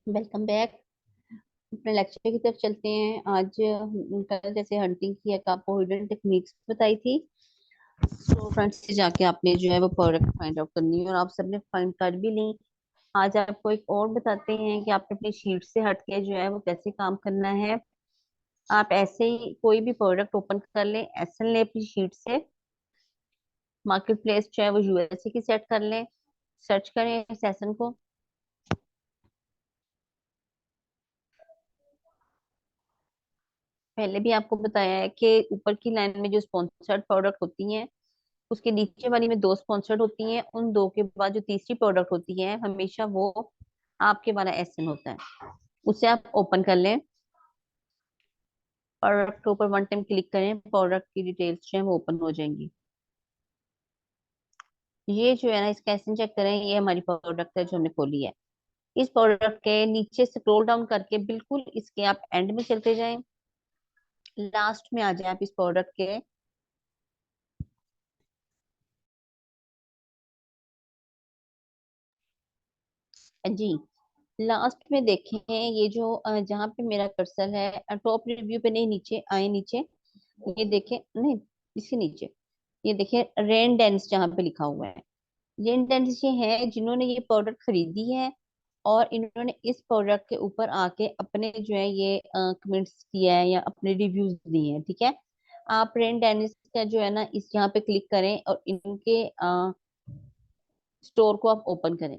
Welcome back. अपने lecture की तरफ चलते हैं। आज कल जैसे हंटिंग की एक आपको हिडन टेक्निक्स बताई थी, तो फ्रेंड से जाके आपने जो है वो प्रोडक्ट फाइंड आउट करनी है और आप सबने फाइंड कर भी ली। आज आपको एक और बताते हैं कि आपने अपनी शीट से हट के जो है वो कैसे काम करना है। आप ऐसे ही कोई भी प्रोडक्ट ओपन कर लें, एसएन लें अपनी शीट से। मार्केट प्लेस जो है वो यूएसए की सेट कर लें, सर्च करें इस एसएन को। पहले भी आपको बताया है कि ऊपर की लाइन में जो स्पॉन्सर्ड प्रोडक्ट होती हैं, उसके नीचे वाली में दो स्पॉन्सर्ड होती हैं, उन दो के बाद जो तीसरी प्रोडक्ट होती है हमेशा वो आपके वाला एसएन होता है। उसे आप ओपन कर लें, प्रोडक्ट के ऊपर वन टाइम क्लिक करें, प्रोडक्ट की डिटेल्स जो है वो ओपन हो जाएंगी। ये जो है ना, इसका एसएन चेक करें, ये हमारी प्रोडक्ट है जो हमने खोली है। इस प्रोडक्ट के नीचे स्क्रॉल डाउन करके बिल्कुल इसके आप एंड में चलते जाएं, लास्ट में आ जाए आप इस प्रोडक्ट के। जी, लास्ट में देखें, ये जो जहाँ पे मेरा कर्सर है, टॉप रिव्यू पे नहीं, नीचे आए, नीचे ये देखें, नहीं इसके नीचे ये देखें, रेन डेंस जहाँ पे लिखा हुआ है। रेन डेंस ये है जिन्होंने ये प्रोडक्ट खरीदी है और इन्होंने इस प्रोडक्ट के ऊपर आके अपने जो है ये कमेंट्स किया है या अपने रिव्यूज दिए हैं, ठीक है। आप रेन डेनिस का जो है ना, इस यहाँ पे क्लिक करें और इनके स्टोर को आप ओपन करें।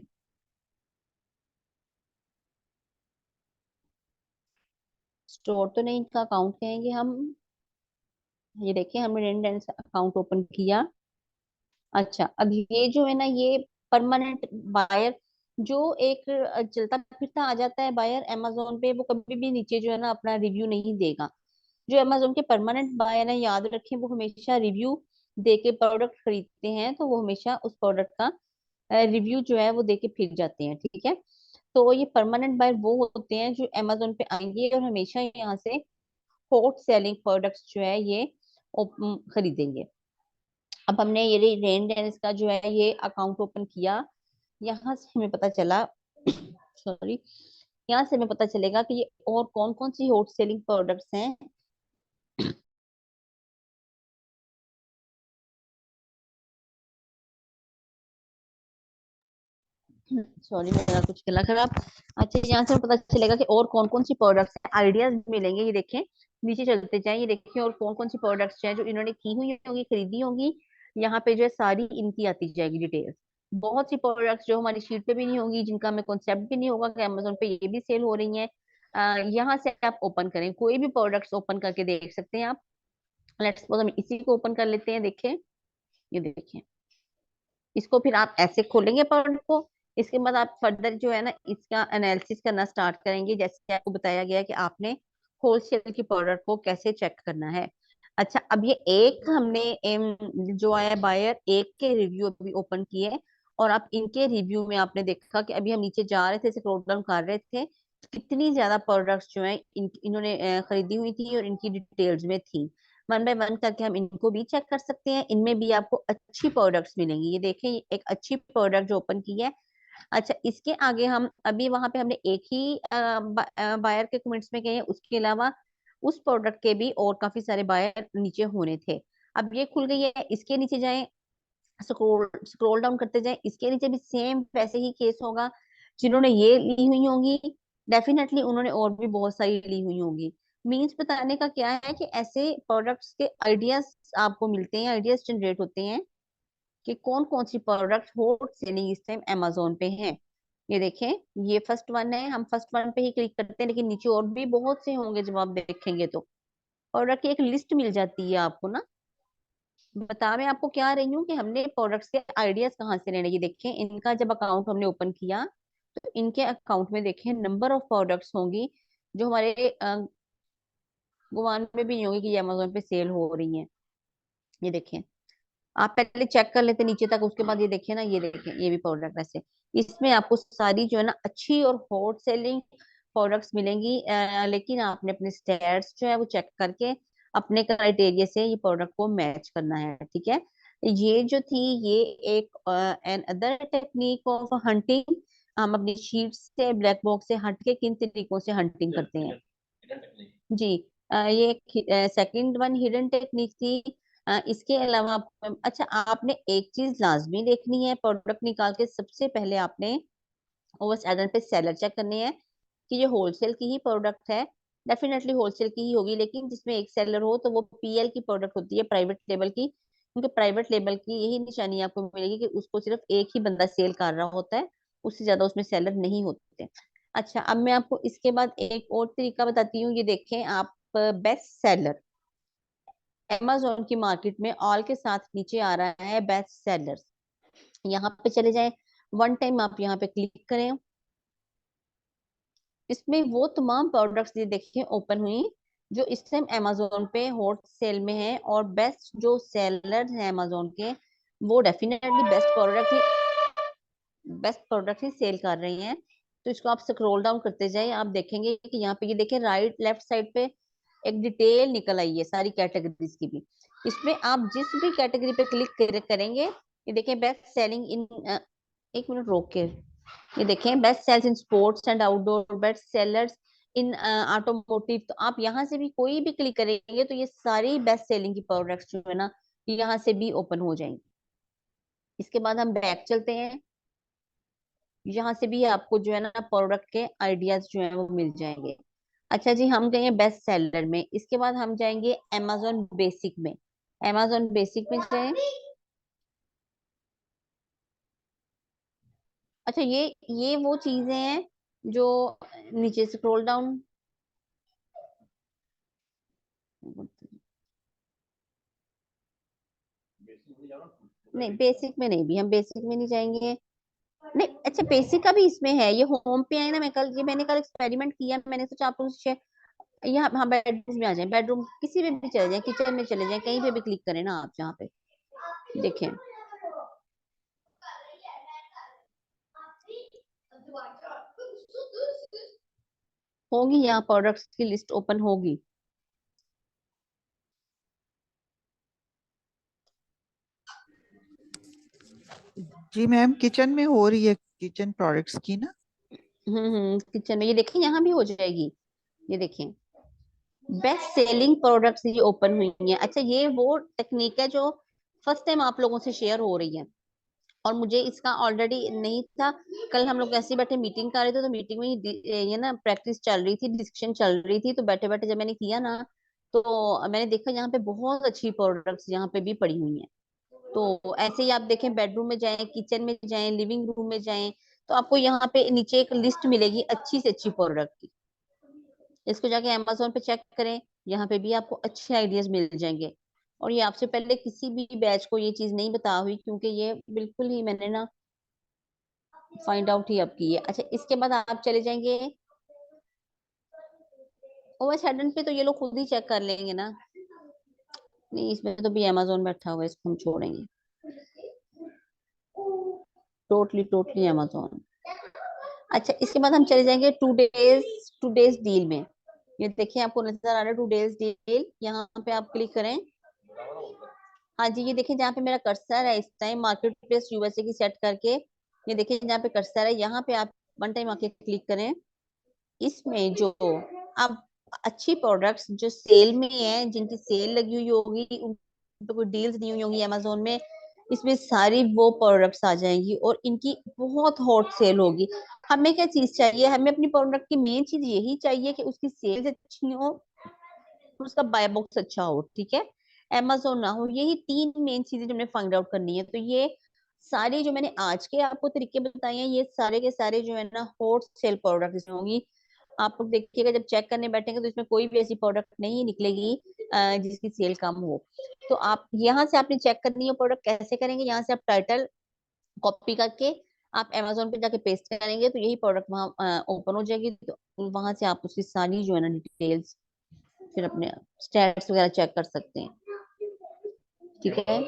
स्टोर तो नहीं, इनका अकाउंट कहेंगे हम। ये देखिए, हमने रेन डेनिस अकाउंट ओपन किया। अच्छा, अब ये जो है ना, ये परमानेंट बायर, जो एक चलता फिरता आ जाता है बायर अमेजोन पे, वो कभी भी नीचे जो है ना अपना रिव्यू नहीं देगा। जो अमेजोन के परमानेंट बायर है, याद रखें, वो हमेशा रिव्यू दे के प्रोडक्ट खरीदते हैं, तो वो हमेशा उस प्रोडक्ट का रिव्यू जो है वो दे के फिर जाते हैं, ठीक है। तो ये परमानेंट बायर वो होते हैं जो अमेजोन पे आएंगे और हमेशा यहाँ से हॉट सेलिंग प्रोडक्ट्स जो है ये खरीदेंगे। अब हमने ये रेन डेनिस का जो है ये अकाउंट ओपन किया। यहाँ से हमें पता चला सॉरी, यहाँ से हमें पता चलेगा कि ये और कौन कौन सी हॉट सेलिंग प्रोडक्ट्स हैं। सॉरी, मेरा कुछ गला खराब। अच्छा, यहाँ से पता चलेगा कि और कौन कौन सी प्रोडक्ट्स हैं, आइडियाज मिलेंगे। ये देखें, नीचे चलते जाएं, ये देखें और कौन कौन सी प्रोडक्ट्स हैं जो इन्होंने की हुई होंगी, खरीदी होंगी। यहाँ पे जो है सारी इनकी आती जाएगी डिटेल्स। बहुत सी प्रोडक्ट्स जो हमारी शीट पे भी नहीं होगी, जिनका हमें कॉन्सेप्ट भी नहीं होगा कि अमेजोन पे ये भी सेल हो रही है। यहाँ से आप ओपन करें, कोई भी प्रोडक्ट्स ओपन करके देख सकते हैं आप। लेट्स सपोज हम इसी को ओपन कर लेते हैं, देखें, ये देखें। इसको फिर आप ऐसे खोलेंगे प्रोडक्ट को। इसके बाद आप फर्दर जो है ना इसका एनालिसिस करना स्टार्ट करेंगे, जैसे आपको बताया गया है कि आपने होलसेल की प्रोडक्ट को कैसे चेक करना है। अच्छा, अब ये एक हमने जो आया बायर, एक के रिव्यू अभी ओपन किए और आप इनके रिव्यू में आपने देखा कि अभी हम नीचे जा रहे थे, स्क्रॉल डाउन कर रहे थे, कितनी ज्यादा प्रोडक्ट्स जो है इन्होंने खरीदी हुई थी और इनकी डिटेल्स में थी। वन बाय वन करके हम इनको भी चेक कर सकते हैं, इनमें भी आपको अच्छी प्रोडक्ट्स मिलेंगी। ये देखें, ये एक अच्छी प्रोडक्ट जो ओपन की है। अच्छा, इसके आगे हम अभी वहां पे हमने एक ही बायर के कमेंट्स में गए हैं, उसके अलावा उस प्रोडक्ट के भी और काफी सारे बायर नीचे होने थे। अब ये खुल गई है, इसके नीचे जाएं, स्क्रॉल स्क्रॉल डाउन करते जाएं, इसके नीचे भी सेम वैसे ही केस होगा। जिन्होंने ये ली हुई होंगी, डेफिनेटली उन्होंने और भी बहुत सारी ली हुई होंगी। मीन्स बताने का क्या है कि ऐसे प्रोडक्ट्स के आइडियाज आपको मिलते हैं, आइडियाज जनरेट होते हैं कि कौन कौन सी प्रोडक्ट हॉट सेलिंग इस टाइम अमेजोन पे है। ये देखें, ये फर्स्ट वन है, हम फर्स्ट वन पे ही क्लिक करते हैं, लेकिन नीचे और भी बहुत से होंगे जब आप देखेंगे तो प्रोडक्ट की एक लिस्ट मिल जाती है आपको ना। बता मैं आपको क्या रही हूँ कि हमने प्रोडक्ट्स के आइडियाज कहाँ से लेने, ये देखें, इनका जब अकाउंट हमने ओपन किया तो इनके अकाउंट में देखें नंबर ऑफ प्रोडक्ट्स होंगी जो हमारे गुमान में भी नहीं होगी कि ये अमेजोन पे सेल हो रही हैं। ये देखें, आप पहले चेक कर लेते नीचे तक, उसके बाद ये देखिए ना, ये देखें, ये भी प्रोडक्ट ऐसे। इसमें आपको सारी जो है ना अच्छी और हॉट सेलिंग प्रोडक्ट्स मिलेंगी, लेकिन आपने अपने स्टैट्स जो है वो चेक करके अपने क्राइटेरिया से ये प्रोडक्ट को मैच करना है, ठीक है। ये जो थी, ये एक another technique of hunting, हम अपनी शीट से, ब्लैक बॉक्स से हट के किन तरीकों से हंटिंग करते हैं। जी, ये सेकंड वन हिडन टेक्निक थी। इसके अलावा अच्छा, आपने एक चीज लाजमी देखनी है, प्रोडक्ट निकाल के सबसे पहले आपने ओवर एडन पे सेलर चेक करनी है कि ये होलसेल की ही प्रोडक्ट है। डेफिनेटली होलसेल की ही होगी, लेकिन जिसमें एक सेलर हो तो वो पीएल की प्रोडक्ट होती है, प्राइवेट लेबल की, क्योंकि प्राइवेट लेबल की यही निशानी आपको मिलेगी कि उसको सिर्फ एक ही बंदा सेल कर रहा होता है, उससे ज्यादा उसमें सेलर नहीं होते। अच्छा, अब मैं आपको इसके बाद एक और तरीका बताती हूँ। ये देखें आप, बेस्ट सेलर Amazon की मार्केट में ऑल के साथ नीचे आ रहा है बेस्ट सेलर्स। यहाँ पे चले जाएं, वन टाइम आप यहाँ पे क्लिक करें। इसमें वो तमाम प्रोडक्ट्स ये देखिए ओपन हुई जो इस टाइम Amazon पे हॉट सेल में है, और बेस्ट जो सेलर हैं Amazon के, वो डेफिनेटली बेस्ट प्रोडक्ट ही सेल कर रही हैं। तो इसको आप स्क्रॉल डाउन करते जाए, आप देखेंगे कि यहाँ पे ये देखें राइट लेफ्ट साइड पे एक डिटेल निकल आई है सारी कैटेगरीज की भी। इसमें आप जिस भी कैटेगरी पे क्लिक करेंगे, ये देखें बेस्ट सेलिंग इन, एक मिनट रोक के, ये देखें best sales in sports and outdoor, best sellers in automotive. तो आप यहाँ से भी कोई भी क्लिक करेंगे तो ये सारी बेस्ट सेलिंग की प्रोडक्ट्स जो है ना, यहाँ से भी ओपन हो जाएंगी। इसके बाद हम बैक चलते हैं, यहाँ से भी आपको जो है ना प्रोडक्ट के आइडियाज जो है वो मिल जाएंगे। अच्छा जी, हम गए बेस्ट सेलर में, इसके बाद हम जाएंगे Amazon बेसिक में। Amazon बेसिक में जाए। अच्छा, ये वो चीजें हैं जो नीचे स्क्रॉल डाउन, नहीं बेसिक में नहीं, भी हम बेसिक में नहीं जाएंगे। नहीं, अच्छा बेसिक का भी इसमें है, ये होम पे है ना, मैंने कल एक्सपेरिमेंट किया, मैंने सोचा आप लोगों से यहाँ, हाँ बेडरूम में आ जाए, बेडरूम किसी में भी चले जाए, किचन में चले जाए, कहीं पे भी क्लिक करें ना आप जहाँ पे देखें, होगी यहाँ प्रोडक्ट्स की लिस्ट ओपन होगी। जी मैम, किचन में हो रही है, किचन प्रोडक्ट्स की ना। किचन में ये देखें यहाँ भी हो जाएगी। ये देखें बेस्ट सेलिंग प्रोडक्ट्स ये ओपन हुई हैं। अच्छा, ये वो टेक्निक है जो फर्स्ट टाइम आप लोगों से शेयर हो रही है, और मुझे इसका ऑलरेडी नहीं था। कल हम लोग ऐसे ही बैठे मीटिंग कर रहे थे, तो मीटिंग में ये ना प्रैक्टिस चल रही थी, डिस्कशन चल रही थी, तो बैठे बैठे जब मैंने किया ना, तो मैंने देखा यहाँ पे बहुत अच्छी प्रोडक्ट्स यहाँ पे भी पड़ी हुई हैं। तो ऐसे ही आप देखें, बेडरूम में जाएं, किचन में जाएं, लिविंग रूम में जाएं, तो आपको यहाँ पे नीचे एक लिस्ट मिलेगी अच्छी से अच्छी प्रोडक्ट की। इसको जाके Amazon पे चेक करें, यहाँ पे भी आपको अच्छे आइडियाज मिल जाएंगे। और ये आपसे पहले किसी भी बैच को ये चीज नहीं बता हुई, क्योंकि ये बिल्कुल ही मैंने ना फाइंड आउट ही अब की है। अच्छा, इसके बाद आप चले जाएंगे ओवर सडन पे, तो ये लोग खुद ही चेक कर लेंगे ना, नहीं इसमें तो भी Amazon बैठा हुआ है, इसको हम छोड़ेंगे, टोटली टोटली Amazon। अच्छा, इसके बाद हम चले जाएंगे टू डेज डील में। ये देखिए आपको नजर आ रहा है टू डेज डील, यहाँ पे आप क्लिक करें। हाँ जी, ये देखिए जहाँ पे मेरा कर्सर है इस टाइम, मार्केट प्लेस यूएसए की सेट करके, ये देखिए जहाँ पे कर्सर है, यहाँ पे आप वन टाइम आके क्लिक करें। इसमें जो आप अच्छी प्रोडक्ट्स जो सेल में है, जिनकी सेल लगी हुई होगी, उन पे कोई डील्स नहीं हुई होंगी Amazon में, इसमें सारी वो प्रोडक्ट्स आ जाएंगी और इनकी बहुत हॉट सेल होगी। हमें क्या चीज चाहिए, हमें अपनी प्रोडक्ट की मेन चीज यही चाहिए कि उसकी सेल्स अच्छी हो, उसका बाय बॉक्स अच्छा हो, ठीक है, Amazon ना हो। यही तीन मेन चीजें जो हमने फाइंड आउट करनी है। तो ये सारे जो मैंने आज के आपको तरीके बताए हैं, ये सारे के सारे जो है ना हॉट सेल प्रोडक्ट इसमें होंगी। आप लोग देखिएगा जब चेक करने बैठेंगे तो इसमें कोई भी ऐसी प्रोडक्ट नहीं निकलेगी जिसकी सेल कम हो। तो आप यहाँ से आपने चेक करनी है प्रोडक्ट, कैसे करेंगे, यहाँ से आप टाइटल कॉपी करके आप Amazon पे जाके पेस्ट करेंगे, तो यही प्रोडक्ट वहाँ ओपन हो जाएगी। तो वहां से आप उसकी सारी जो है ना डिटेल्स फिर अपने स्टैट्स वगैरह चेक कर सकते हैं, ठीक है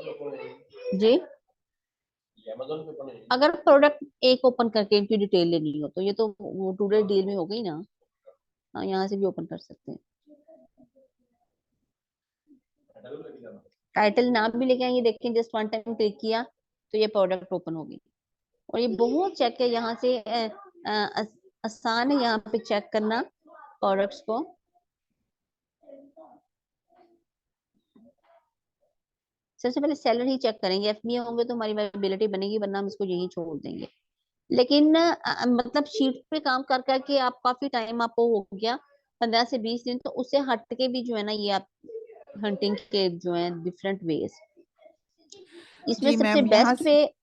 जी। अगर प्रोडक्ट एक ओपन करके इनकी डिटेल लेनी हो तो ये तो वो टुडे डील में हो गई ना। हाँ, यहाँ से भी ओपन कर सकते हैं, टाइटल नाम भी लेके आएंगे, देखें जस्ट वन टाइम क्लिक किया तो ये प्रोडक्ट ओपन होगी। और ये बहुत चेक है यहाँ से आसान है यहाँ पे चेक करना प्रोडक्ट्स को। सबसे पहले सेलर ही चेक करेंगे, एफबी होंगे तो हमारी वायबिलिटी बनेगी, वरना हम इसको यही छोड़ देंगे। लेकिन मतलब शीट पे काम कर करके आप काफी टाइम आपको हो गया, 15 से 20 दिन, तो उससे हट के भी जो है ना ये आप हंटिंग के जो है डिफरेंट वेज, इसमें जी सबसे मैम यहाँ बेस्ट वे, से।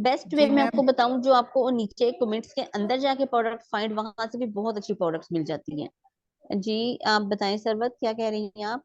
बेस्ट वे जी मैं मैम। आपको बताऊं, जो आपको नीचे कमेंट्स के अंदर जाके प्रोडक्ट फाइंड, वहां से भी बहुत अच्छी प्रोडक्ट्स मिल जाती हैं। जी आप बताएं सरवत, क्या कह रही हैं आप?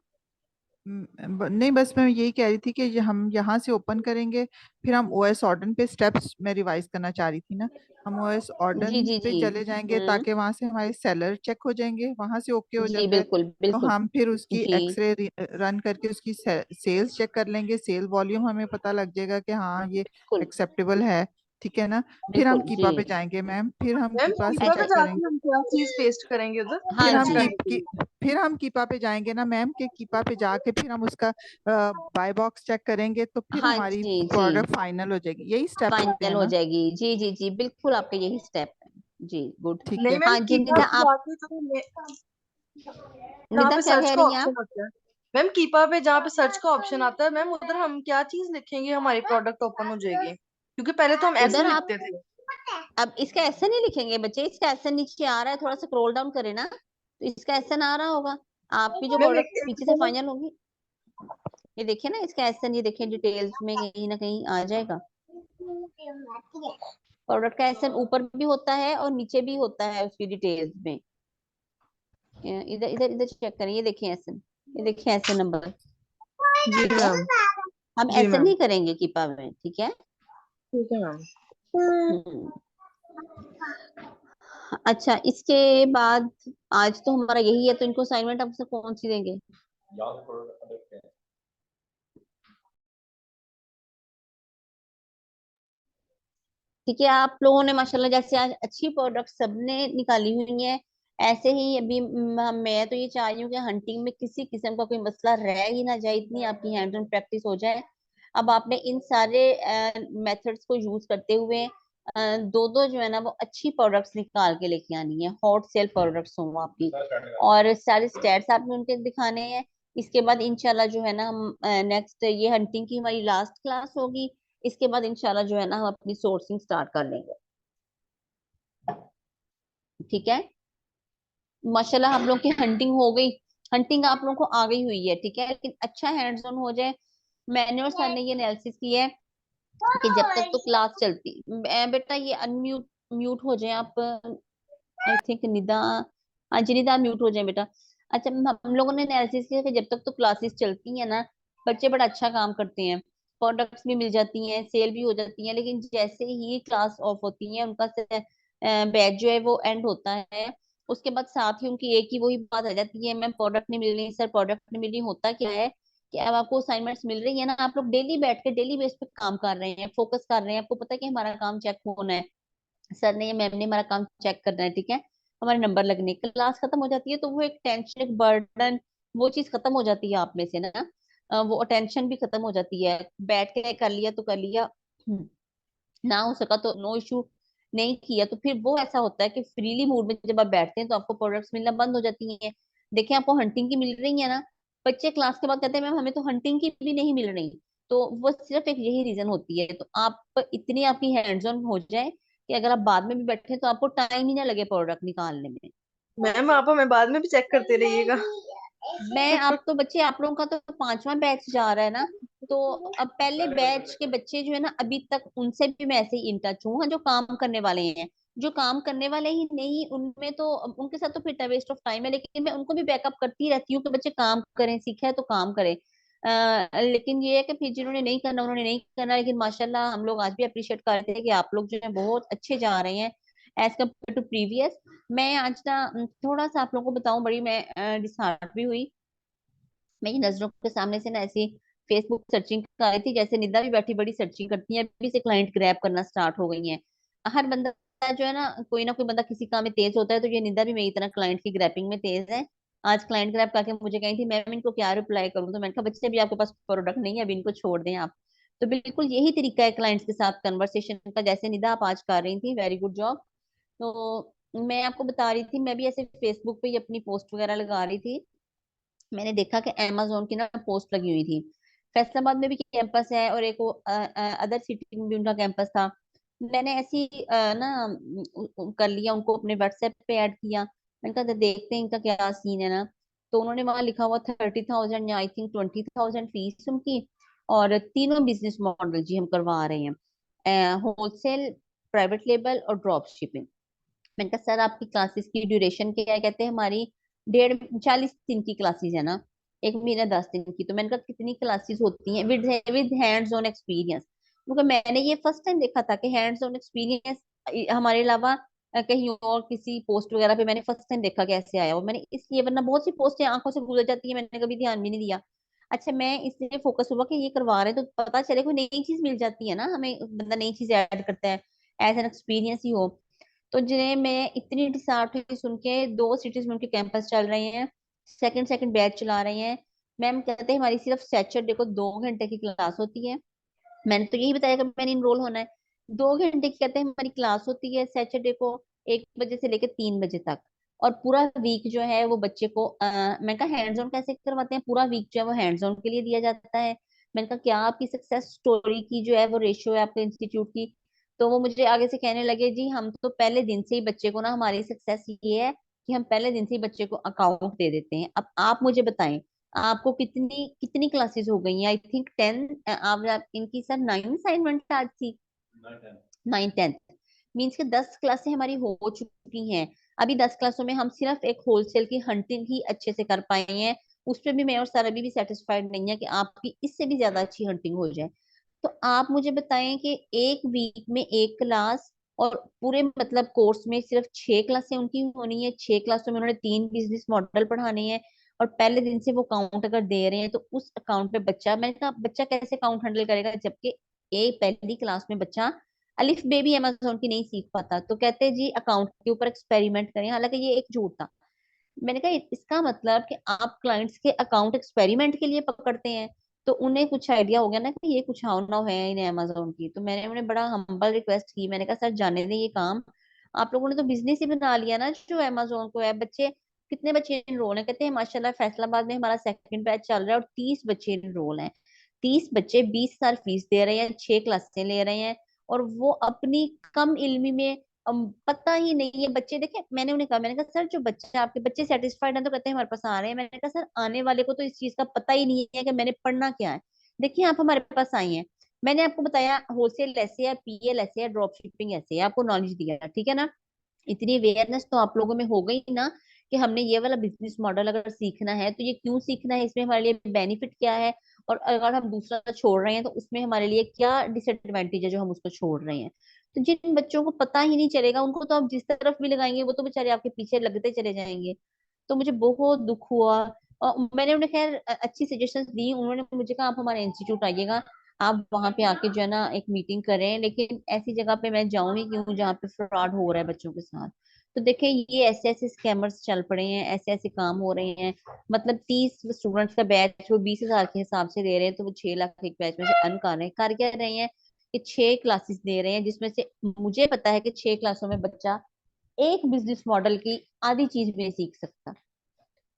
नहीं, बस मैं यही कह रही थी कि हम यहाँ से ओपन करेंगे, फिर हम ओएस ऑर्डन पे स्टेप्स में रिवाइज करना चाह रही थी ना। हम ओएस जी ऑर्डन जी पे जी। चले जाएंगे ताकि वहां से हमारे सेलर चेक हो जाएंगे, वहां से ओके हो जी जाता है बिल्कुल तो बिल्कुल। हम फिर उसकी जी एक्सरे रन करके उसकी सेल्स चेक कर लेंगे, सेल वॉल्यूम हमें पता लग जाएगा कि हाँ ये बिल्कुल एक्सेप्टेबल है। ठीक है ना। फिर हम बिल्कुल। जी कीपा पे जाएंगे मैम, फिर हम मैम कीपा से कीपा पे चेक करेंगे। जाके हम क्या चीज पेस्ट करेंगे उधर, हाँ फिर चेक हम जी। करने के लिए? फिर हम कीपा पे जाएंगे ना मैम, के कीपा पे जाके फिर हम उसका बाय बॉक्स चेक करेंगे, तो फिर हाँ हमारी जी जी, प्रोडक्ट फाइनल हो जाएगी। यही स्टेप्स होते फाइनल हैं हो ना। जाएगी। जी जी जी बिल्कुल, आपके यही स्टेप है। जी गुड। ठीक नहीं है। मैम, हाँ जी कीपा निदा पे आप, जाके तो जहाँ निदा पे क्या सर्च कह का रही हैं ऑप्शन आप? होता है, मैम कीपा पे जहाँ पे सर्च का ऑप्शन आता है मैम, उधर हम क्या चीज लिखेंगे हमारी प्रोडक्ट ओपन हो जाएगी? क्योंकि पहले तो हम ऐसे उधर आप, लिखते थे। अब इसका एसन नहीं लिखेंगे बच्चे, इसका एसन नीचे आ रहा है, थोड़ा सा स्क्रॉल डाउन करें ना तो इसका एसन आ रहा होगा, आपकी जो मैम प्रोडक्ट एक पीछे से सेकंड। फाइनल होगी, ये देखिए ना इसका एसन, ये देखिए डिटेल्स में कहीं ना कहीं आ जाएगा। प्रोडक्ट का एसन ऊपर भी होता है और नीचे भी होता है उसकी डिटेल्स में। इधर इधर इधर चेक करें, ये देखिए एसन, ये देखिए एसन नंबर। जी ठीक है, मैम। हम जी एसन मैम। नहीं करेंगे कीपा में, ठीक है। ठीक है मैम। हम्म। अच्छा इसके बाद, आज तो हमारा यही है, तो इनको असाइनमेंट आपसे कौन सी देंगे? ठीक है, आप लोगों ने माशाल्लाह जैसे आज अच्छी प्रोडक्ट सबने निकाली हुई है, ऐसे ही अभी मैं तो ये चाह रही हूँ कि हंटिंग में किसी किस्म का कोई मसला रह ही ना जाए, इतनी आपकी हैंड ऑन प्रैक्टिस हो जाए। अब आपने इन सारे मेथड्स को यूज करते हुए दो दो जो है ना वो अच्छी प्रोडक्ट्स निकाल के लेके आनी है, हॉट सेल प्रोडक्ट्स हों आपकी, और सारे स्टेट्स आपने उनके दिखाने हैं। इसके बाद इंशाल्लाह जो है ना हम नेक्स्ट, ये हंटिंग की हमारी लास्ट क्लास होगी, इसके बाद इंशाल्लाह जो है ना हम अपनी सोर्सिंग स्टार्ट कर लेंगे। ठीक है, माशाल्लाह हम लोग की हंटिंग हो गई, हंटिंग आप लोगों को आ गई हुई है, ठीक है, लेकिन अच्छा हैंड्स ऑन हो जाए। मैंने और सर ने ये एनालिसिस किया है कि जब तक तो क्लास चलती, बेटा ये अनम्यूट, म्यूट हो जाए आप, आई थिंक निदा, हाँ जी निदा म्यूट हो जाए बेटा। अच्छा हम लोगों ने एनालिसिस किया कि जब तक तो क्लासेस चलती हैं ना, बच्चे बड़ा अच्छा काम करते हैं, प्रोडक्ट्स भी मिल जाती हैं, सेल भी हो जाती हैं, लेकिन जैसे ही क्लास ऑफ होती है उनका बैच जो है वो एंड होता है, उसके बाद साथ ही उनकी एक ही वही बात आ जाती है, मैम प्रोडक्ट नहीं मिल रही, सर प्रोडक्ट नहीं मिल रही। होता क्या है कि अब आपको असाइनमेंट्स मिल रही है ना, आप लोग डेली बैठ के डेली बेस पे काम कर रहे हैं, फोकस कर रहे हैं, आपको पता है कि हमारा काम चेक होना है, सर ने या मैम ने हमारा काम चेक करना है, ठीक है, हमारे नंबर लगने, क्लास खत्म हो जाती है तो वो एक टेंशन, एक बर्डन, वो चीज खत्म हो जाती है आप में से ना, वो टेंशन भी खत्म हो जाती है, बैठ के कर लिया तो कर लिया, ना हो सका तो नो इशू, नहीं किया तो फिर वो ऐसा होता है कि फ्रीली मूड में जब आप बैठते हैं तो आपको प्रोडक्ट्स मिलना बंद हो जाती हैं। देखिए आपको हंटिंग की मिल रही है ना, बच्चे क्लास के बाद कहते हैं मैम हमें तो हंटिंग की भी नहीं मिल रही, तो वो सिर्फ एक यही रीजन होती है, तो आप इतनी आपकी हैंड्स ऑन हो जाए कि अगर आप बाद में भी बैठे तो आपको टाइम ही ना लगे प्रोडक्ट निकालने में। मैम आप हमें बाद में भी चेक करते रहिएगा। मैं, आप तो बच्चे, आप लोगों का तो 5वां बैच जा रहा है ना, तो अब पहले बैच के बच्चे जो है ना अभी तक उनसे भी मैं ऐसे ही इन टच हूँ, हाँ, जो काम करने वाले हैं, जो काम करने वाले ही नहीं उनमें तो उनके साथ तो फिर वेस्ट ऑफ टाइम है, लेकिन मैं उनको भी बैकअप करती रहती हूँ कि बच्चे काम करें, सीखा है तो काम करें। लेकिन ये है कि फिर जिन्होंने नहीं करना उन्होंने नहीं करना, लेकिन माशाल्लाह हम लोग आज भी अप्रिशिएट करते हैं कि आप लोग जो है बहुत अच्छे जा रहे हैं एज कम्पेयर टू प्रीवियस। मैं आज ना थोड़ा सा आप लोगों को बताऊं, बड़ी मैं डिसहार्ट भी हुई, मेरी नजरों के सामने से ना ऐसी फेसबुक सर्चिंग कर रही थी, जैसे निदा भी बैठी बड़ी सर्चिंग करती है, अभी से क्लाइंट ग्रैब करना स्टार्ट हो गई है। हर बंदा जो है ना कोई बंदा किसी काम में तेज होता है, तो ये निदा भी मेरी तरह क्लाइंट की ग्रैपिंग में तेज है। आज क्लाइंट ग्रैब करके मुझे कही थी मैम इनको क्या रिप्लाई करूँ, तो मैंने कहा बच्चे अभी आपके पास प्रोडक्ट नहीं है, अभी इनको छोड़ दें आप। तो बिल्कुल यही तरीका है क्लाइंट्स के साथ कन्वर्सेशन का, जैसे निदा आप आज कर रही थी, वेरी गुड जॉब। तो मैं आपको बता रही थी, मैं भी ऐसे फेसबुक पे ही अपनी पोस्ट वगैरह लगा रही थी। मैंने देखा कि अमेजोन की ना पोस्ट लगी हुई थी, फैसलाबाद में भी कैंपस है और एक वो अदर सिटी में भी उनका कैंपस था। मैंने ऐसी ना कर लिया, उनको अपने व्हाट्सएप पे ऐड किया। मैंने कहा देखते हैं इनका क्या सीन है ना। तो उन्होंने वहां लिखा हुआ 30,000 या आई थिंक 20,000 फीस उनकी, और तीनों बिजनेस मॉडल जी हम करवा रहे हैं, होलसेल, प्राइवेट लेबल और ड्रॉप शिपिंग। मैंने कहा सर आपकी क्लासेस की ड्यूरेशन क्या है? कहते हैं हमारी 40 दिन की क्लासेस है ना, 1 महीना 10 दिन की। तो मैंने कहा कितनी क्लासेस होती हैं with with hands on experience? क्योंकि मैंने ये फर्स्ट टाइम देखा था कि हैंड्स ऑन एक्सपीरियंस हमारे अलावा कहीं और किसी पोस्ट वगैरह पे मैंने फर्स्ट टाइम देखा कैसे आया वो। मैंने इसलिए, वरना बहुत सी पोस्टें आंखों से गुजर जाती है, मैंने कभी ध्यान भी नहीं दिया। अच्छा, मैं इसलिए फोकस हुआ कि ये करवा रहे हैं तो पता चले कोई नई चीज मिल जाती है ना हमें, बंदा नई चीज ऐड करता है, एज एन एक्सपीरियंस ही हो। तो जिन्हें मैं इतनी डिसहार्ट हुई सुन के, 2 सिटीज में उनके कैंपस चल रहे हैं, सेकंड सेकंड बैच चला रहे हैं। मैम कहते हैं हमारी सिर्फ सैटरडे को 2 घंटे की क्लास होती है। मैंने तो यही बताया कि मैंने इनरोल होना है। 2 घंटे की कहते हैं हमारी क्लास होती है सैटरडे को, 1 बजे से लेकर 3 बजे तक। और पूरा वीक जो है वो बच्चे को मैं कहा हैंड्स ऑन कैसे करवाते हैं? पूरा वीक जो है वो हैंड्स ऑन के लिए दिया जाता है। मैंने कहा क्या आपकी सक्सेस स्टोरी की जो है वो रेशियो है आपके इंस्टीट्यूट की? तो वो मुझे आगे से कहने लगे जी हम तो पहले दिन से ही बच्चे को ना, हमारी सक्सेस ये है कि हम पहले दिन से ही बच्चे को अकाउंट दे देते हैं। अब आप मुझे बताएं, आपको कितनी कितनी क्लासेस हो गई हैं? I think 10। आप इनकी सर 9 असाइनमेंट आज थी, 9 10 मीन्स के 10 क्लासें हमारी हो चुकी हैं। अभी 10 क्लासों में हम सिर्फ एक होलसेल की हंटिंग ही अच्छे से कर पाए हैं। उसमें भी मैं और सर अभी भी सेटिस्फाइड नहीं है कि आपकी इससे भी ज्यादा अच्छी हंटिंग हो जाए। तो आप मुझे बताएं कि एक वीक में एक क्लास, और पूरे मतलब कोर्स में सिर्फ 6 क्लासें उनकी होनी है, 6 क्लासों में उन्होंने 3 बिजनेस मॉडल पढ़ाने हैं। और पहले दिन से वो काउंट अगर दे रहे हैं तो उस अकाउंट पे बच्चा, मैंने कहा बच्चा कैसे काउंट हैंडल करेगा जबकि एक पहली क्लास में बच्चा अलिफ बे भी अमेजोन की नहीं सीख पाता। तो कहते हैं जी अकाउंट के ऊपर एक्सपेरिमेंट करें, हालांकि ये एक झूठ था। मैंने कहा इसका मतलब कि आप क्लाइंट्स के अकाउंट एक्सपेरिमेंट के लिए पकड़ते हैं। तो उन्हें कुछ आइडिया हो गया ना कि ये कुछ हाउ नाउ है इन्हें अमेजोन की। तो मैंने उन्हें बड़ा हम्बल रिक्वेस्ट की, मैंने कहा सर जाने दें ये काम, आप लोगों ने तो बिजनेस ही बना लिया ना जो अमेजोन को है। बच्चे कितने बच्चे इनरोल हैं? कहते हैं माशाल्लाह फैसलाबाद में हमारा सेकंड बैच चल रहा है और 30 बच्चे इनरोल हैं। 30 बच्चे 20,000 फीस दे रहे हैं, 6 क्लासें ले रहे हैं, और वो अपनी कम इल्मी में पता ही नहीं है। बच्चे देखे, मैंने उन्हें कहा, मैंने कहा सर जो बच्चा, आपके बच्चे सेटिस्फाइड हैं? तो कहते हैं हमारे पास आ रहे हैं। मैंने कहा सर आने वाले को तो इस चीज का पता ही नहीं है कि मैंने पढ़ना क्या है। देखिए आप हमारे पास आई हैं, मैंने आपको बताया होलसेल ऐसे है, पीएल ऐसे है, ड्रॉप शिपिंग ऐसे है, आपको नॉलेज दिया, ठीक है ना? इतनी अवेयरनेस तो आप लोगों में हो गई ना कि हमने ये वाला बिजनेस मॉडल अगर सीखना है तो ये क्यों सीखना है, इसमें हमारे लिए बेनिफिट क्या है, और अगर हम दूसरा छोड़ रहे हैं तो उसमें हमारे लिए क्या डिसएडवांटेज है जो हम उसको छोड़ रहे हैं। तो जिन बच्चों को पता ही नहीं चलेगा उनको तो आप जिस तरफ भी लगाएंगे वो तो बेचारे आपके पीछे लगते चले जाएंगे। तो मुझे बहुत दुख हुआ। और मैंने उन्हें खैर अच्छी सजेशंस दी। उन्होंने मुझे कहा आप हमारे इंस्टीट्यूट आइएगा, आप वहां पे आके जो है ना एक मीटिंग करें, लेकिन ऐसी जगह पे मैं जाऊं ही क्यों जहाँ पे फ्रॉड हो रहा है बच्चों के साथ। तो देखें ये ऐसे ऐसे स्कैमर्स चल पड़े हैं, ऐसे ऐसे काम हो रहे हैं। मतलब 30 स्टूडेंट्स का बैच वो 20,000 के हिसाब से दे रहे हैं, तो वो 6 लाख एक बैच में से अर्न कर रहे हैं। कर क्या रहे हैं कि 6 क्लासेस दे रहे हैं, जिसमें से मुझे पता है कि 6 क्लासों में बच्चा एक बिजनेस मॉडल की आधी चीज भी नहीं सीख सकता।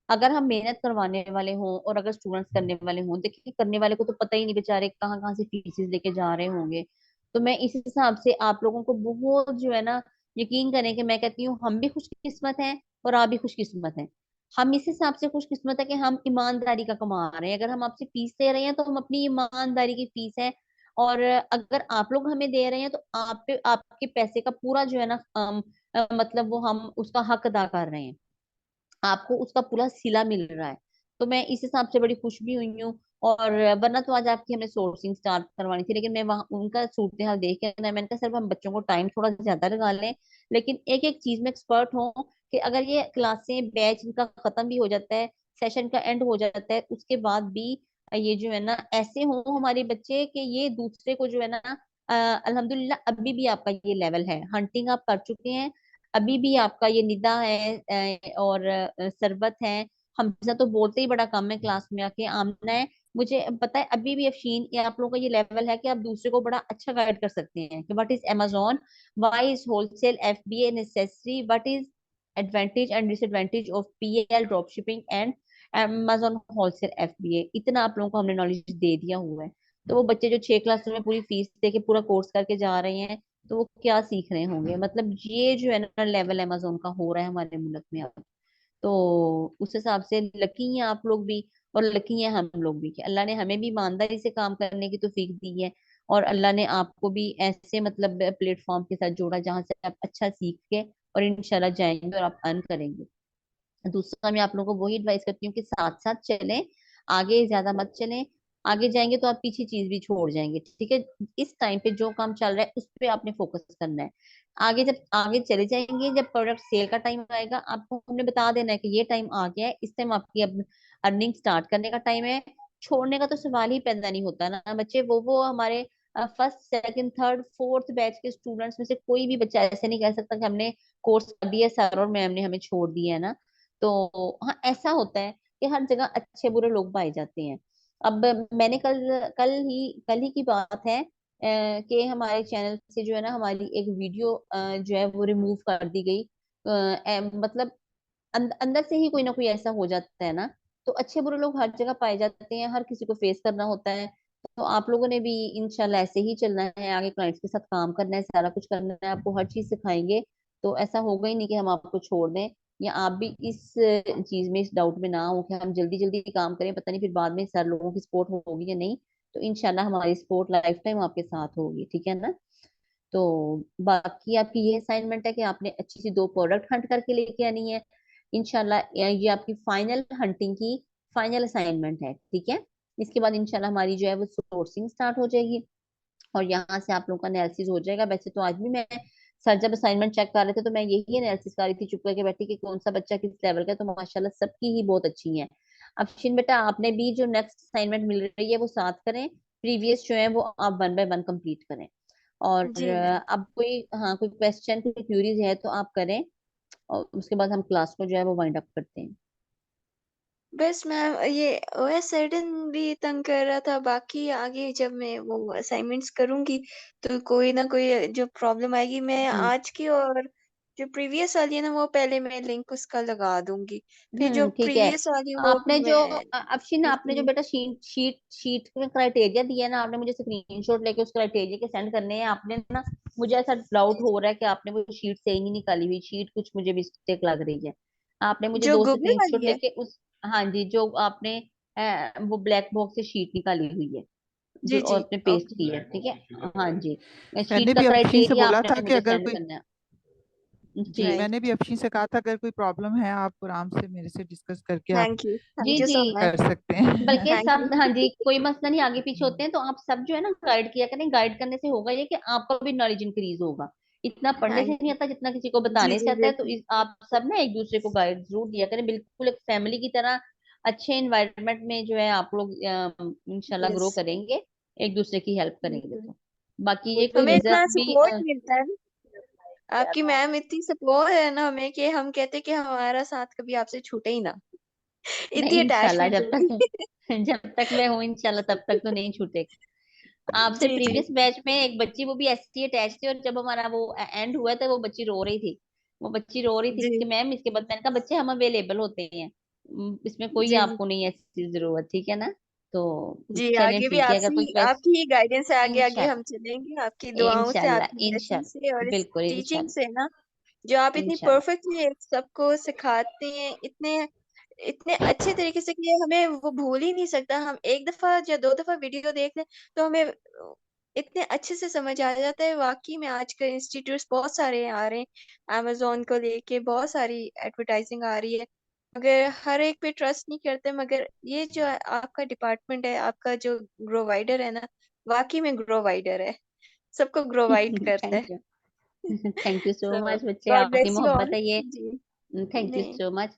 अगर हम मेहनत करवाने वाले हों और अगर स्टूडेंट्स करने वाले हों, देखिए करने वाले को तो पता ही नहीं बेचारे कहाँ कहाँ से फीसेस लेके जा रहे होंगे। तो मैं इस हिसाब से आप लोगों को बहुत जो है ना, यकीन करें कि मैं कहती हूँ हम भी खुशकिस्मत हैं और आप भी खुशकिस्मत हैं। हम इस हिसाब से खुशकिस्मत है कि हम ईमानदारी का कमा रहे हैं। अगर हम आपसे फीस ले रहे हैं तो हम अपनी ईमानदारी की फीस है। और अगर आप लोग हमें दे रहे हैं तो आप पे आपके पैसे का पूरा जो है ना मतलब वो हम उसका हक अदा कर रहे हैं, आपको उसका पूरा सिला मिल रहा है। तो मैं इस हिसाब से बड़ी खुश भी हुई हूँ। और वरना तो आज आपकी हमें सोर्सिंग स्टार्ट करवानी थी, लेकिन मैं वहां उनका सूरत हाल देख के ना मैंने कहा सर हम बच्चों को टाइम थोड़ा ज्यादा लगा लें, लेकिन एक एक चीज में एक्सपर्ट हो, कि अगर ये क्लासें बैच इनका खत्म भी हो जाता है, सेशन का एंड हो जाता है, उसके बाद भी ये जो है ना ऐसे हो हमारे बच्चे कि ये दूसरे को जो है ना अल्हम्दुलिल्लाह अभी भी आपका ये लेवल है, हंटिंग आप कर चुके हैं, अभी भी आपका ये निदा है और सरबत है। हमजा तो बोलते ही बड़ा कम है क्लास में आके, आमना है मुझे पता है अभी भी अफशीन, ये आप लोगों का ये लेवल है कि आप दूसरे को बड़ा अच्छा गाइड कर सकते हैं कि what is Amazon, why is wholesale FBA necessary, what is advantage and disadvantage of PL drop shipping and Amazon wholesale FBA। इतना आप लोगों को हमने नॉलेज दे दिया हुआ है। तो वो बच्चे जो 6 क्लास में पूरी फीस दे के पूरा कोर्स करके जा रहे हैं, तो वो क्या सीख रहे होंगे? मतलब ये जो है ना लेवल Amazon का हो रहा है हमारे मुल्क में अब। तो उस हिसाब से लकी हैं आप लोग भी, और लकी हैं हम लोग भी कि अल्लाह ने हमें भी ईमानदारी से काम करने की तौफीक दी है, और अल्लाह ने आपको भी ऐसे मतलब प्लेटफॉर्म के साथ जोड़ा जहां से आप अच्छा सीख के और इंशाल्लाह जाएंगे और आप अर्न करेंगे। दूसरा मैं आप लोगों को वही एडवाइस करती हूँ कि साथ साथ चलें, आगे ज्यादा मत चलें। आगे जाएंगे तो आप पीछे चीज भी छोड़ जाएंगे, ठीक है? इस टाइम पे जो काम चल रहा है उस पे आपने फोकस करना है। आगे जब आगे चले जाएंगे, जब प्रोडक्ट सेल का टाइम आएगा, आपको हमने बता देना है कि ये टाइम आ गया है, इस टाइम आपकी अब अर्निंग स्टार्ट करने का टाइम है। छोड़ने का तो सवाल ही पैदा नहीं होता ना बच्चे। वो हमारे first second third fourth batch के स्टूडेंट्स में से कोई भी बच्चा ऐसे नहीं कह सकता कि हमने कोर्स कर दिया सर और मैम ने हमें छोड़ दिया है ना। तो हाँ, ऐसा होता है कि हर जगह अच्छे बुरे लोग पाए जाते हैं। अब मैंने कल ही की बात है कि हमारे चैनल से जो है ना हमारी एक वीडियो जो है वो रिमूव कर दी गई। मतलब अंदर से ही कोई ना कोई ऐसा हो जाता है ना। तो अच्छे बुरे लोग हर जगह पाए जाते हैं, हर किसी को फेस करना होता है। तो आप लोगों ने भी इंशाल्लाह ऐसे ही चलना है, आगे क्लाइंट्स के साथ काम करना है, सारा कुछ करना है, आपको हर चीज सिखाएंगे। तो ऐसा होगा ही नहीं कि हम आपको छोड़ दें, या आप भी इस चीज में, इस डाउट में ना हो कि हम जल्दी जल्दी काम करें, पता नहीं फिर बाद में सर लोगों की सपोर्ट होगी या नहीं। तो इंशाल्लाह हमारी सपोर्ट लाइफ टाइम आपके साथ होगी, ठीक है ना? तो बाकी आपकी ये असाइनमेंट है कि आपने अच्छी सी 2 प्रोडक्ट हंट करके लेके आनी है। इंशाल्लाह ये आपकी फाइनल हंटिंग की फाइनल असाइनमेंट है, ठीक है? इसके बाद इंशाल्लाह हमारी जो है वो सोर्सिंग स्टार्ट हो जाएगी, और यहाँ से आप लोगों का एनालिसिस हो जाएगा। वैसे तो आज भी मैं, सर जब असाइनमेंट चेक कर रहे थे तो मैं यही एनालिसिस कर रही थी चुप करके बैठी कि कौन सा बच्चा किस लेवल का है। तो माशाल्लाह सबकी ही बहुत अच्छी है। अब शिन बेटा, आपने भी जो नेक्स्ट असाइनमेंट मिल रही है वो साथ करें, प्रीवियस जो है वो आप 1 बाय 1 कंप्लीट करें। और जी मैम। अब कोई, हाँ, कोई क्वेश्चन कोई क्यूरीज है तो आप करें, और उसके बाद हम क्लास को जो है वो वाइंड अप करते हैं। बस मैम ये ओएस सर्डन भी तंग कर रहा था, बाकी आगे जब मैं वो असाइनमेंट्स करूंगी तो कोई ना कोई जो प्रॉब्लम आएगी, मैं आज की और जो प्रीवियस वाली है ना वो पहले मैं लिंक उसका लगा दूंगी, फिर जो ठीक है। प्रीवियस वाली वो आपने भी जो मैं अफशीन, आपने जो इसी। बेटा शीट शीट शीट में क्राइटेरिया दिया है ना, आपने मुझे स्क्रीनशॉट लेके उस क्राइटेरिया के सेंड करने हैं। आपने ना, मुझे ऐसा डाउट हो रहा है कि आपने वो शीट सही नहीं निकाली हुई, शीट कुछ मुझे मिस्टेक लग रही है। आपने मुझे जो दो गूगल स्क्रीनशॉट वाली है। लेके उस, हाँ जी, जो आपने वो ब्लैक बॉक्स से शीट निकाली हुई है जो जी जी। आपने पेस्ट ओके। की है, ठीक है? हाँ जी, मैंने शीट का भी अफशीन से क्राइटेरिया बोला आपने था कि मुझे अगर सेंड कोई, करना है। जी जी राइट। मैंने भी अफशीन से कहा था अगर कोई प्रॉब्लम है आप आराम से मेरे से डिस्कस करके आप जी थैंक यू जी। So much. कर सकते हैं। बल्कि थैंक सब, यू। हाँ जी, कोई मसला नहीं, आगे पीछे होते हैं तो आप सब जो है ना गाइड किया करें। गाइड करने से होगा ये कि आपका भी नॉलेज इंक्रीज होगा। इतना पढ़ने से थैंक नहीं यू। आता जितना किसी को जी बताने से जी आता है। तो बिल्कुल। आप सब ना एक दूसरे को गाइड जरूर दिया करें, बिल्कुल एक फैमिली की तरह। अच्छे एनवायरनमेंट में जो है आप लोग इंशाल्लाह यस ग्रो करेंगे, एक दूसरे की हेल्प करेंगे। बिल्कुल। तो बाकी ये कोई हमें रिजल्ट इतना भी सपोर्ट मिलता है ना, आपकी मैम इतनी सपोर्ट है ना हमें कि हम कहते कि हमारा साथ कभी आपसे छूटे ही ना, इतनी नहीं, इंशाल्लाह अटैचमेंट जब है। तक जब तक मैं हूँ इंशाल्लाह तब तक तो नहीं छूटेगा। आपसे जी जी। प्रीवियस बैच में एक बच्ची, वो भी ऐसी अटैच थी, और जब हमारा वो एंड हुआ था वो बच्ची रो रही थी। वो बच्ची रो रही थी जी कि मैम इसके बाद, मैंने कहा बच्चे हम अवेलेबल होते हैं, इसमें कोई जी। आपको नहीं है ऐसी जरूरत, ठीक है ना? तो जी चलें, आगे भी ठीक है, अगर आपसी कोई क्वेश्चन, आपकी ही गाइडेंस से आगे आगे हम इंशाल्लाह चलेंगे, आपकी दुआओं से, इंशाल्लाह आपकी ब्लेसिंग से इंशाल्लाह और इस बिल्कुल टीचिंग इंशाल्लाह से ना, जो आप इतनी इंशाल्लाह। परफेक्टली सबको सिखाते हैं, इतने इतने अच्छे तरीके से कि हमें वो भूल ही नहीं सकता। हम एक दफा या दो दफा वीडियो देख लें तो हमें इतने अच्छे से समझ आ जाता है। वाकई में आजकल इंस्टीट्यूट्स बहुत सारे आ रहे हैं, अमेजोन को लेके बहुत सारी एडवर्टाइजिंग आ रही है, मगर हर एक पे ट्रस्ट नहीं करते। मगर ये जो आपका डिपार्टमेंट है, आपका जो ग्रोवाइडर है ना, वाकई में ग्रोवाइडर है, सबको ग्रोवाइड करता थैंक है। You. Thank you so so much बच्चे, गॉड आपकी ब्लेस यू मोहब्बत ऑल। है ये। जी। थैंक यू नहीं। So much.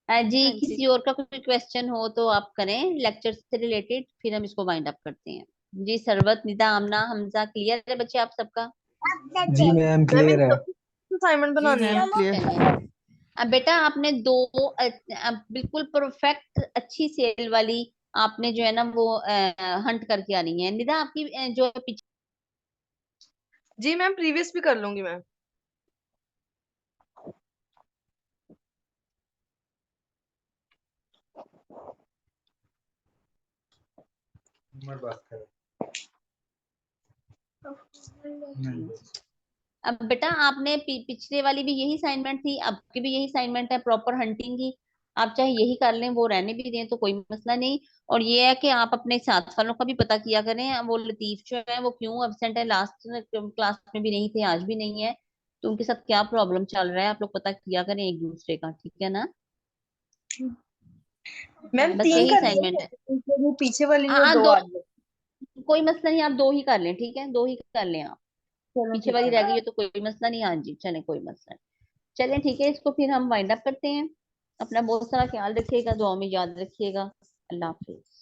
जी, हाँ जी। किसी और का कोई क्वेश्चन हो तो आप करें लेक्चर से रिलेटेड, फिर हम इसको वाइंड अप करते हैं। जी, सरवत, निदा, आमना, हमजा, क्लियर है बच्चे आप सबका? जी मैम मैम इन क्लियर है। सब असाइनमेंट जी बनानी है। Ma'am clear. चलिए। अब बेटा आपने दो बिल्कुल परफेक्ट अच्छी सेल वाली आपने जो है ना वो हंट करके आनी है। निदा आपकी जो पीछे जी मैम, प्रीवियस भी कर लूंगी मैं। अब बेटा आपने पिछले वाली भी यही असाइनमेंट थी, अब की भी यही असाइनमेंट है, प्रॉपर हंटिंग की। आप चाहे यही कर लें, वो रहने भी दें तो कोई मसला नहीं। और ये है कि आप अपने साथ वालों का भी पता किया करें, वो लतीफ जो है वो क्यों एब्सेंट है, लास्ट क्लास में भी नहीं थे, आज भी नहीं है, तो उनके साथ क्या प्रॉब्लम चल रहा है, आप लोग पता किया करें एक दूसरे का, ठीक है ना। मैम बस 3 यही कर असाइनमेंट है। लिए, वो पीछे वाली हाँ और हाँ, 2 दो, आगे। कोई मसला नहीं, आप दो ही कर लें, ठीक है, दो ही कर लें आप। चलो पीछे ठीक वाली है। रह गई है तो कोई मसला नहीं, हाँ जी चले, कोई मसला नहीं। चलें ठीक है, इसको फिर हम वाइंड अप करते हैं। अपना बहुत सारा ख्याल रखिएगा, दुआ में याद रखिएगा। अल्लाह हाफिज।